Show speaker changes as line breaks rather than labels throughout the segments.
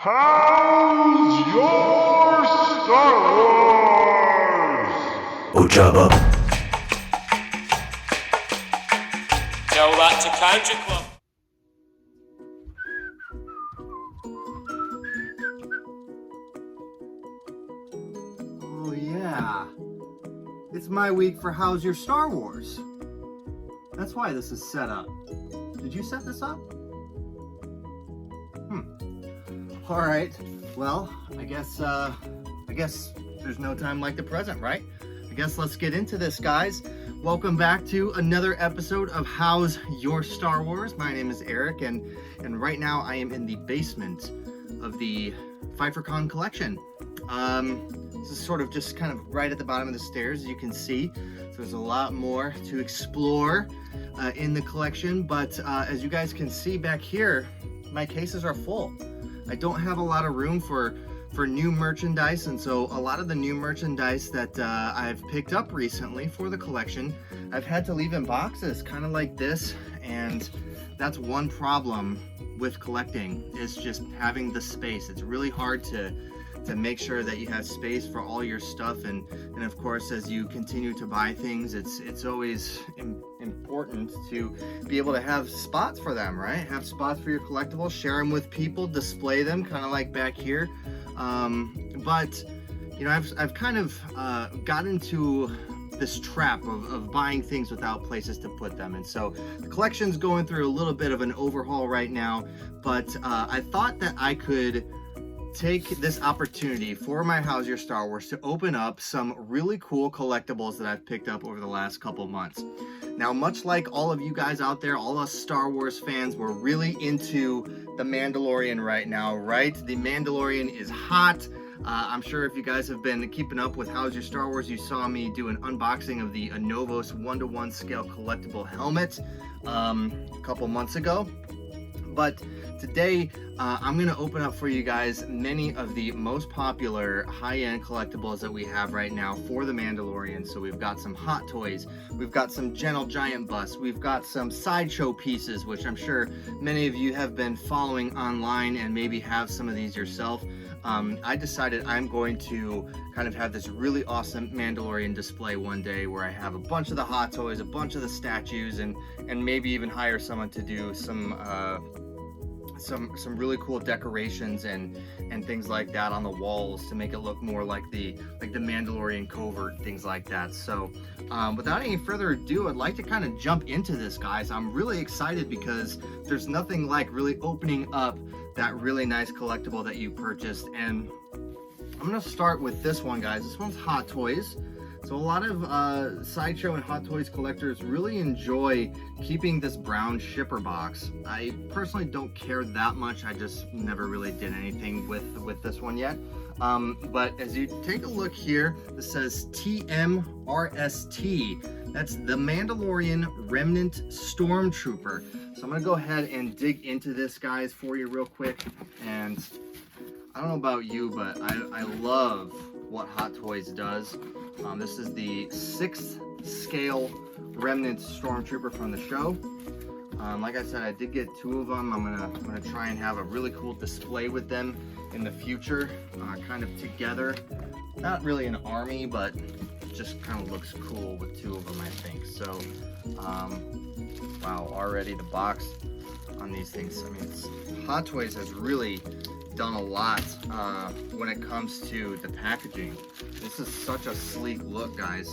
How's your Star Wars?
Ojaba.
Tell that to Country Club.
Oh yeah, it's my week for How's Your Star Wars. That's why this is set up. Did you set this up? All right. Well, I guess there's no time like the present, right? I guess let's get into this, guys. Welcome back to another episode of How's Your Star Wars. My name is Eric, and right now I am in the basement of the Pfeifer-Con collection. This is sort of just kind of right at the bottom of the stairs, as you can see. So there's a lot more to explore in the collection, but as you guys can see back here, my cases are full. I don't have a lot of room for new merchandise, and so a lot of the new merchandise that I've picked up recently for the collection, I've had to leave in boxes, kind of like this, and that's one problem with collecting, is just having the space. It's really hard to make sure that you have space for all your stuff, and of course, as you continue to buy things, it's always important to be able to have spots for them, right? Have spots for your collectibles, share them with people, display them, kind of like back here. But you know, I've kind of got into this trap of buying things without places to put them, and so the collection's going through a little bit of an overhaul right now, but I thought that I could take this opportunity for my How's Your Star Wars to open up some really cool collectibles that I've picked up over the last couple months. Now, much like all of you guys out there, all us Star Wars fans, we're really into The Mandalorian right now, right? The Mandalorian is hot. I'm sure if you guys have been keeping up with How's Your Star Wars, you saw me do an unboxing of the Anovos 1:1 scale collectible helmet a couple months ago. But today, I'm going to open up for you guys many of the most popular high-end collectibles that we have right now for The Mandalorian. So we've got some Hot Toys, we've got some Gentle Giant busts, we've got some sideshow pieces, which I'm sure many of you have been following online and maybe have some of these yourself. I decided I'm going to kind of have this really awesome Mandalorian display one day where I have a bunch of the Hot Toys, a bunch of the statues, and maybe even hire someone to do some really cool decorations and things like that on the walls to make it look more like the Mandalorian covert, things like that. So without any further ado, I'd like to kind of jump into this, guys. I'm really excited because there's nothing like really opening up that really nice collectible that you purchased, and I'm gonna start with this one, guys. This one's Hot Toys. So a lot of Sideshow and Hot Toys collectors really enjoy keeping this brown shipper box. I personally don't care that much. I just never really did anything with this one yet. But as you take a look here, this says TMRST. That's the Mandalorian Remnant Stormtrooper. So I'm gonna go ahead and dig into this, guys, for you real quick. And I don't know about you, but I love what Hot Toys does. This is the 6th scale Remnant Stormtrooper from the show. Like I said, I did get 2 of them. I'm gonna try and have a really cool display with them in the future, kind of together. Not really an army, but just kind of looks cool with 2 of them, I think. So, wow, already the box on these things. I mean, Hot Toys has really done a lot when it comes to the packaging. This is such a sleek look, guys.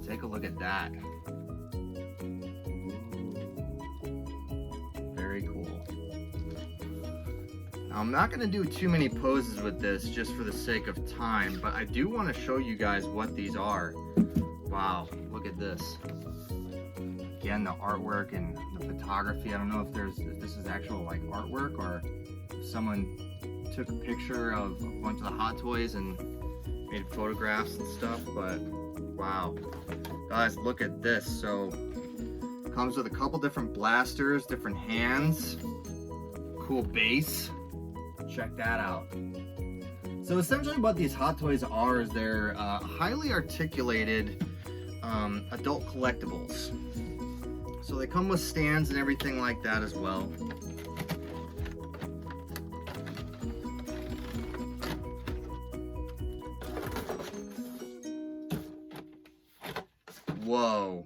Take a look at that. Very cool. Now, I'm not going to do too many poses with this just for the sake of time, but I do want to show you guys what these are. Wow, look at this. Again, the artwork and the photography. I don't know if this is actual like artwork or if someone took a picture of a bunch of the Hot Toys and made photographs and stuff, but wow, guys, look at this. So it comes with a couple different blasters, different hands, cool base. Check that out. So essentially what these Hot Toys are is they're highly articulated adult collectibles. So they come with stands and everything like that as well. Whoa.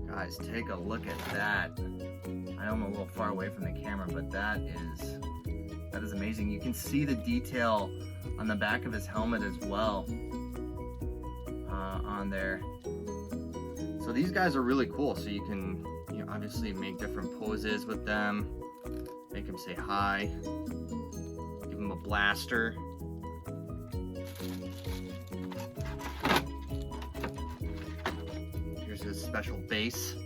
Guys, take a look at that. I know I'm a little far away from the camera, but that is amazing. You can see the detail on the back of his helmet as well on there. So these guys are really cool. So you can obviously make different poses with them, make him say hi, give him a blaster. Here's his special base.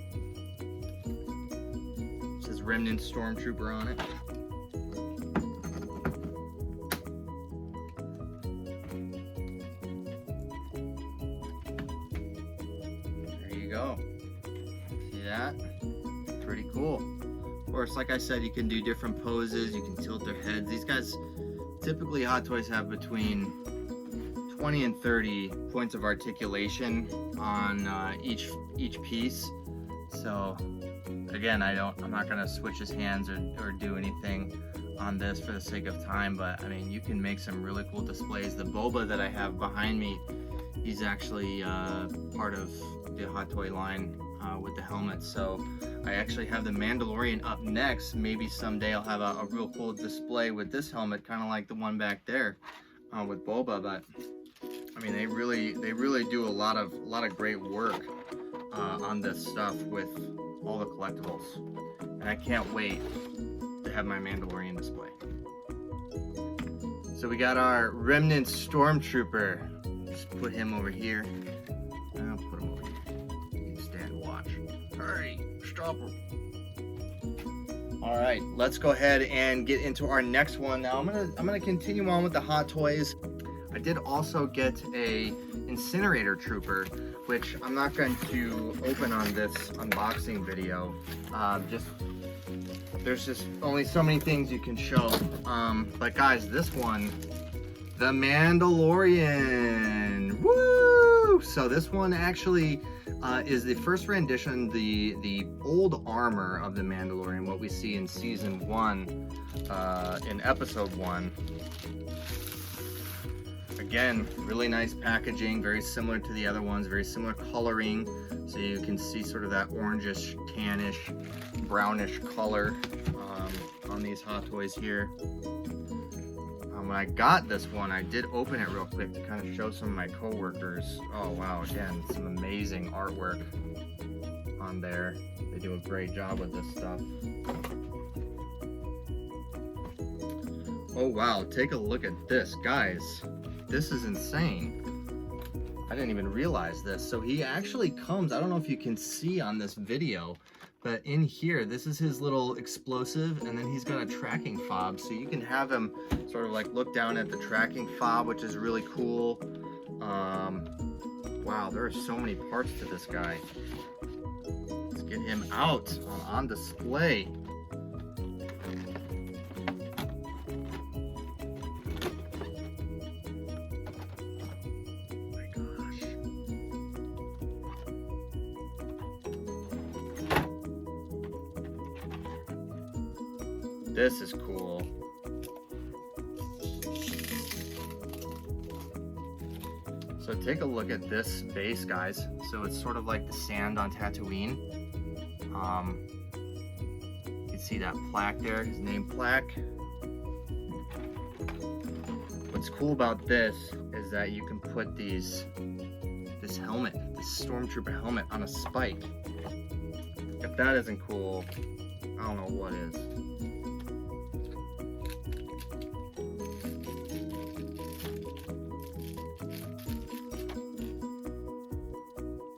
It says Remnant Stormtrooper on it. Go. See that? Pretty cool. Of course, like I said, you can do different poses. You can tilt their heads. These guys, typically Hot Toys have between 20 and 30 points of articulation on each piece. So again, I'm not gonna switch his hands or do anything on this for the sake of time, but I mean, you can make some really cool displays. The Boba that I have behind me, he's actually part of the Hot Toy line with the helmet. So I actually have the Mandalorian up next. Maybe someday I'll have a real cool display with this helmet, kind of like the one back there with Boba. But I mean, they really do a lot of great work on this stuff with all the collectibles, and I can't wait to have my Mandalorian display. So we got our Remnant Stormtrooper. Just put him over here. I'll put him over here. You can stand and watch. Hurry, stop him. All right, let's go ahead and get into our next one. Now I'm gonna continue on with the Hot Toys. I did also get a Incinerator Trooper, which I'm not going to open on this unboxing video. There's just only so many things you can show. But guys, this one, the Mandalorian. Woo! So this one actually is the first rendition, the old armor of the Mandalorian, what we see in season 1, in episode 1. Again, really nice packaging, very similar to the other ones, very similar coloring. So you can see sort of that orangish, tannish, brownish color on these Hot Toys here. When I got this one, I did open it real quick to kind of show some of my coworkers. Oh wow, again, some amazing artwork on there. They do a great job with this stuff. Oh wow, take a look at this, guys. This is insane. I didn't even realize this. So he actually comes, I don't know if you can see on this video, but in here, this is his little explosive, and then he's got a tracking fob. So you can have him sort of like look down at the tracking fob, which is really cool. Wow, there are so many parts to this guy. Let's get him out on display. This is cool. So take a look at this base, guys. So it's sort of like the sand on Tatooine. You can see that plaque there, his name plaque. What's cool about this is that you can put this helmet, this Stormtrooper helmet, on a spike. If that isn't cool, I don't know what is.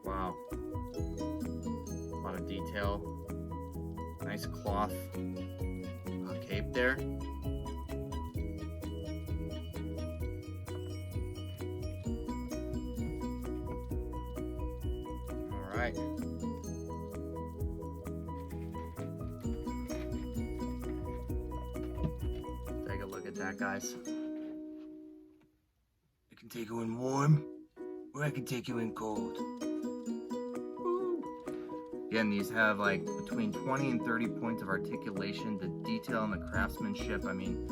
Wow. A lot of detail. Nice cloth cape there. All right. Take a look at that, guys. I can take you in warm, or I can take you in cold. Woo. Again, these have like between 20 and 30 points of articulation, the detail and the craftsmanship. I mean,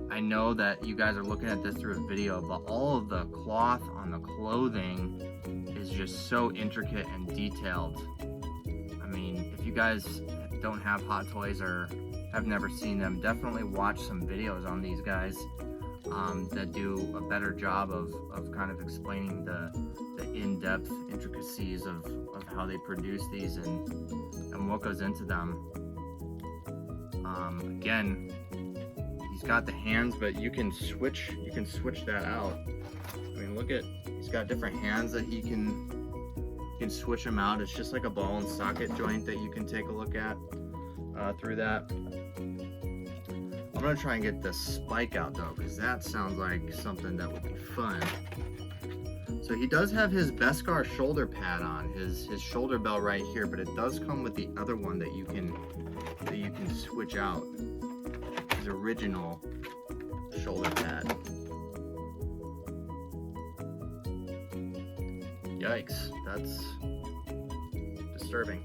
I know that you guys are looking at this through a video, but all of the cloth on the clothing is just so intricate and detailed. I mean, if you guys don't have Hot Toys or have never seen them, definitely watch some videos on these guys that do a better job of kind of explaining the in-depth intricacies of how they produce these and what goes into them. Again, he's got the hands, but you can switch that out. I mean, look at, he's got different hands that you can switch them out. It's just like a ball and socket joint that you can take a look at through that. I'm gonna try and get the spike out though, because that sounds like something that would be fun. So he does have his Beskar shoulder pad on, his shoulder bell right here, but it does come with the other one that you can switch out. His original shoulder pad. Yikes, that's disturbing.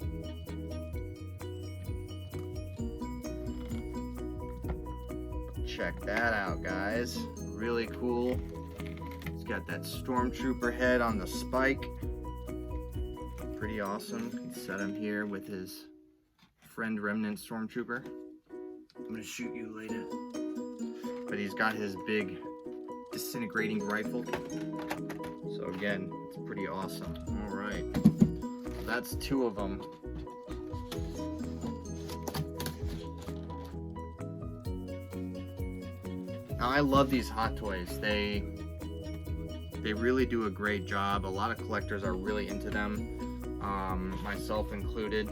Check that out, guys. Really cool. He's got that stormtrooper head on the spike. Pretty awesome. You can set him here with his friend Remnant Stormtrooper. I'm gonna shoot you later. But he's got his big disintegrating rifle. So again, it's pretty awesome. All right, that's two of them. Now, I love these Hot Toys. They really do a great job. A lot of collectors are really into them, myself included.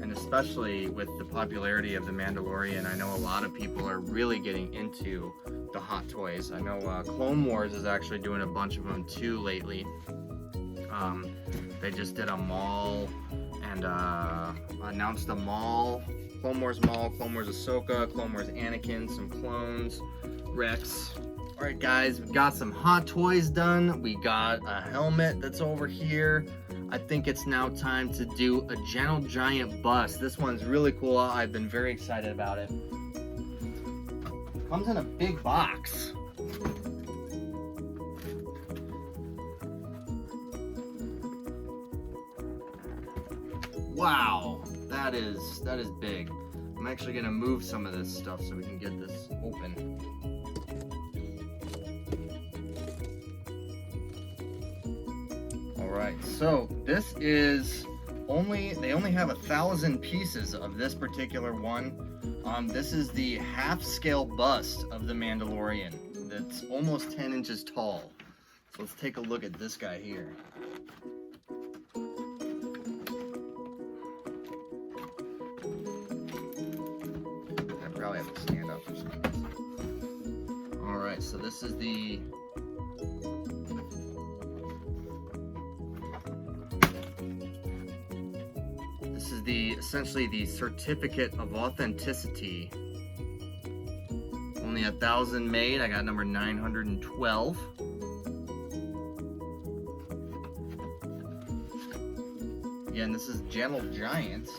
And especially with the popularity of The Mandalorian, I know a lot of people are really getting into the Hot Toys. I know Clone Wars is actually doing a bunch of them too lately. They just did a mall and announced a mall. Clone Wars Mall, Clone Wars Ahsoka, Clone Wars Anakin, some clones, Rex. Alright guys, we got some Hot Toys done. We got a helmet that's over here. I think it's now time to do a Gentle Giant bust. This one's really cool. I've been very excited about it. Comes in a big box. Wow, that is big. I'm actually gonna move some of this stuff so we can get this open. All right, so this is they only have 1,000 pieces of this particular one. This is the half-scale bust of the Mandalorian. That's almost 10 inches tall. So let's take a look at this guy here. Probably have to stand up for some reason. Alright, so this is essentially the certificate of authenticity. Only 1,000 made. I got number 912. Again, this is Gentle Giant.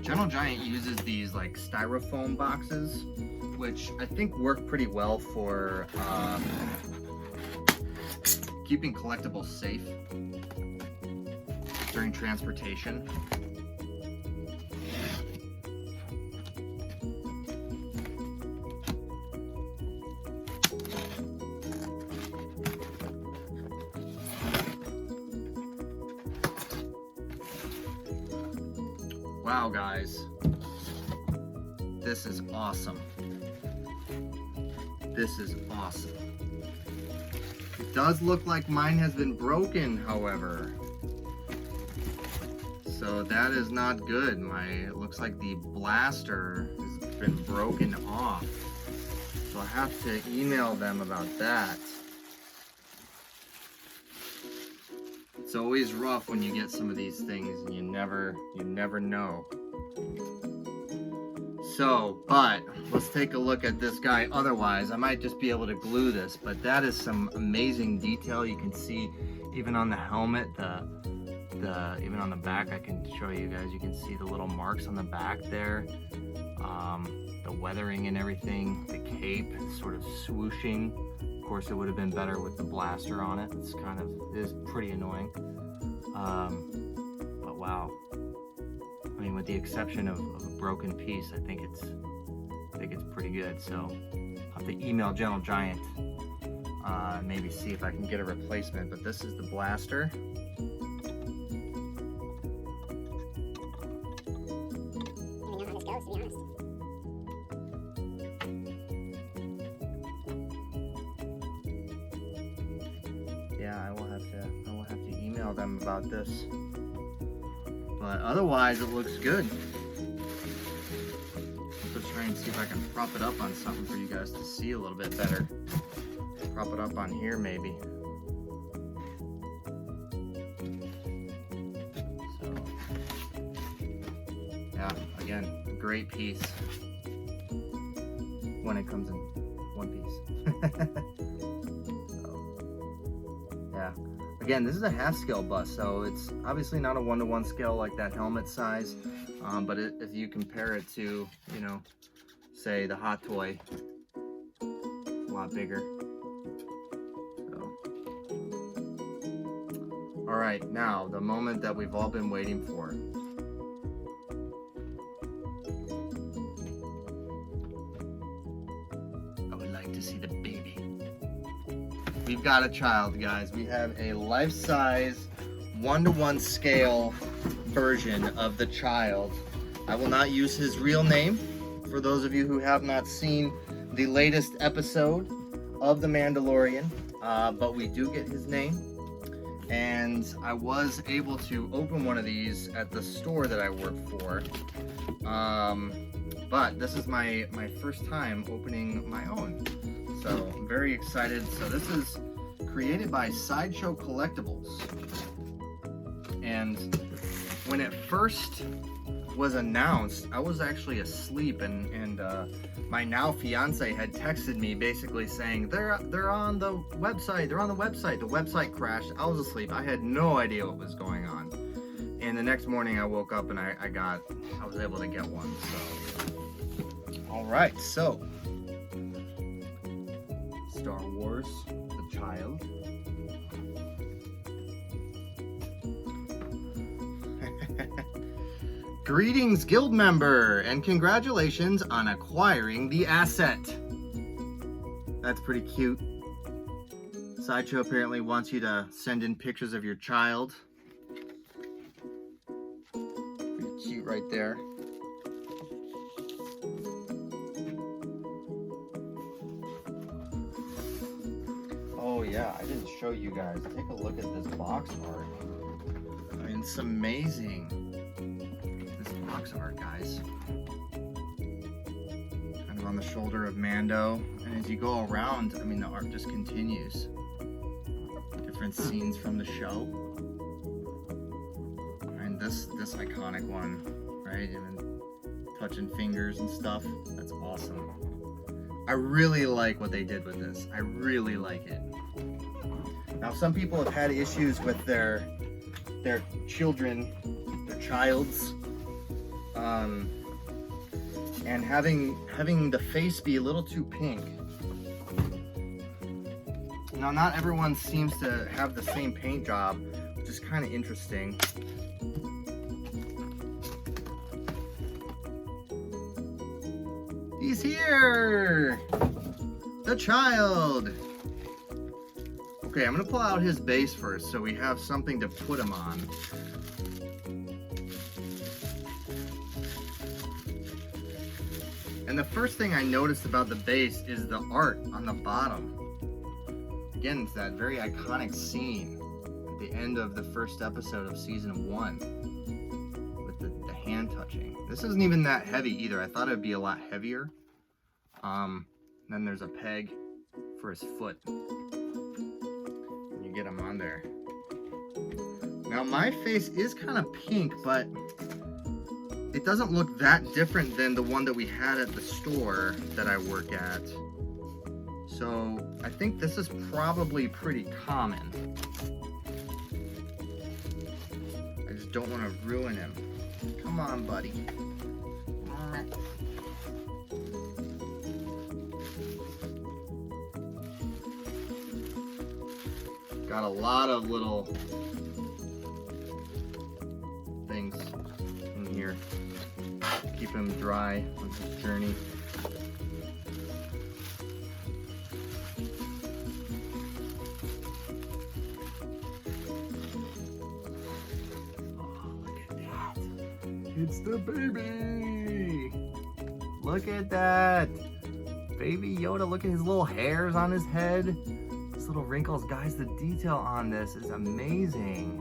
Gentle Giant uses these like styrofoam boxes, which I think work pretty well for keeping collectibles safe during transportation. Wow, guys, this is awesome. This is awesome. It does look like mine has been broken, however. So that is not good. It looks like the blaster has been broken off. So I have to email them about that. It's always rough when you get some of these things and you never know. So, but let's take a look at this guy. Otherwise, I might just be able to glue this, but that is some amazing detail. You can see even on the helmet, even on the back, I can show you guys, you can see the little marks on the back there. The weathering and everything, the cape sort of swooshing. Of course, it would have been better with the blaster on it. It is pretty annoying. But wow. I mean, with the exception of a broken piece, I think it's pretty good. So I'll have to email Gentle Giant, maybe see if I can get a replacement. But this is the blaster. Yeah, I will have to email them about this. But otherwise, it looks good. Let's try and see if I can prop it up on something for you guys to see a little bit better. Prop it up on here, maybe. So, yeah, again, great piece when it comes in one piece. Yeah, again, this is a half scale bust, so it's obviously not a 1-to-1 scale like that helmet size, but if you compare it to, you know, say the Hot Toy, a lot bigger. So, all right, now the moment that we've all been waiting for. I would like to see the baby. We've got a child, guys. We have a life-size 1-to-1 scale version of the child. I will not use his real name for those of you who have not seen the latest episode of The Mandalorian, but we do get his name. And I was able to open one of these at the store that I work for. But this is my first time opening my own. So I'm very excited. So this is created by Sideshow Collectibles. And when it first was announced, I was actually asleep, and my now fiance had texted me basically saying they're on the website. They're on the website. The website crashed. I was asleep. I had no idea what was going on. And the next morning I woke up and I was able to get one. So all right, so Star Wars, the child. Greetings, guild member, and congratulations on acquiring the asset. That's pretty cute. Sideshow apparently wants you to send in pictures of your child. Pretty cute right there. Oh yeah, I didn't show you guys. Take a look at this box art. I mean, it's amazing. This box art, guys. Kind of on the shoulder of Mando. And as you go around, I mean, the art just continues. Different scenes from the show. And this iconic one, right? Even touching fingers and stuff. That's awesome. I really like what they did with this. I really like it. Now, some people have had issues with their children, their childs, and having the face be a little too pink. Now, not everyone seems to have the same paint job, which is kind of interesting. He's here! The child! Okay, I'm gonna pull out his base first so we have something to put him on. And the first thing I noticed about the base is the art on the bottom. Again, it's that very iconic scene at the end of the first episode of season 1 with the hand touching. This isn't even that heavy either. I thought it would be a lot heavier. Then there's a peg for his foot. And you get him on there. Now my face is kind of pink, but it doesn't look that different than the one that we had at the store that I work at. So I think this is probably pretty common. I just don't want to ruin him. Come on, buddy. Got a lot of little things in here. Keep him dry on his journey. It's the baby! Look at that! Baby Yoda, look at his little hairs on his head. His little wrinkles. Guys, the detail on this is amazing.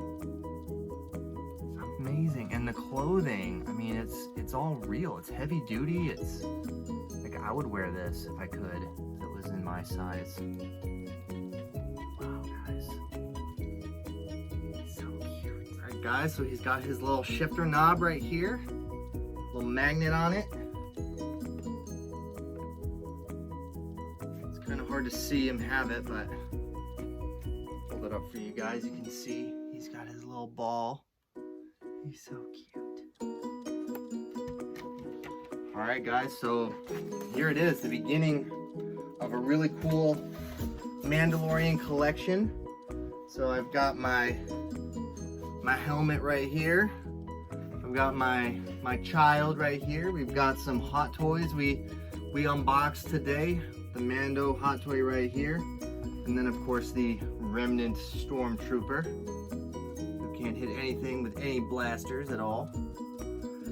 It's amazing. And the clothing, I mean, it's all real. It's heavy duty. It's like, I would wear this if I could, if it was in my size. Wow, guys. So cute. Alright guys, so he's got his little shifter knob right here. Little magnet on it. It's kind of hard to see him have it, but hold it up for you guys. You can see he's got his little ball. He's so cute. Alright guys, so here it is, the beginning of a really cool Mandalorian collection. So I've got my helmet right here. I've got my child right here. We've got some hot toys we unboxed today. The Mando hot toy right here. And then of course the Remnant Stormtrooper, who can't hit anything with any blasters at all.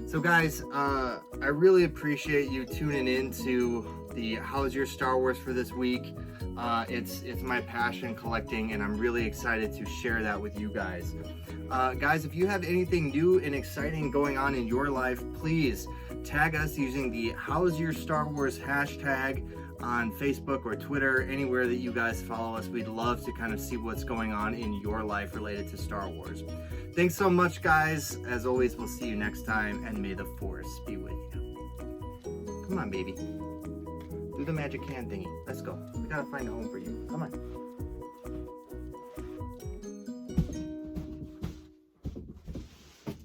So guys, I really appreciate you tuning in to the How's Your Star Wars for this week. It's my passion collecting, and I'm really excited to share that with you guys. Guys, if you have anything new and exciting going on in your life, please tag us using the How's Your Star Wars hashtag on Facebook or Twitter, anywhere that you guys follow us. We'd love to kind of see what's going on in your life related to Star Wars. Thanks so much, guys. As always, we'll see you next time, and may the Force be with you. Come on, baby. Do the magic hand thingy. Let's go. We gotta find a home for you. Come on.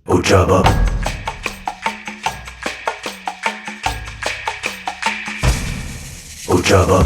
Ojaba. Ojaba.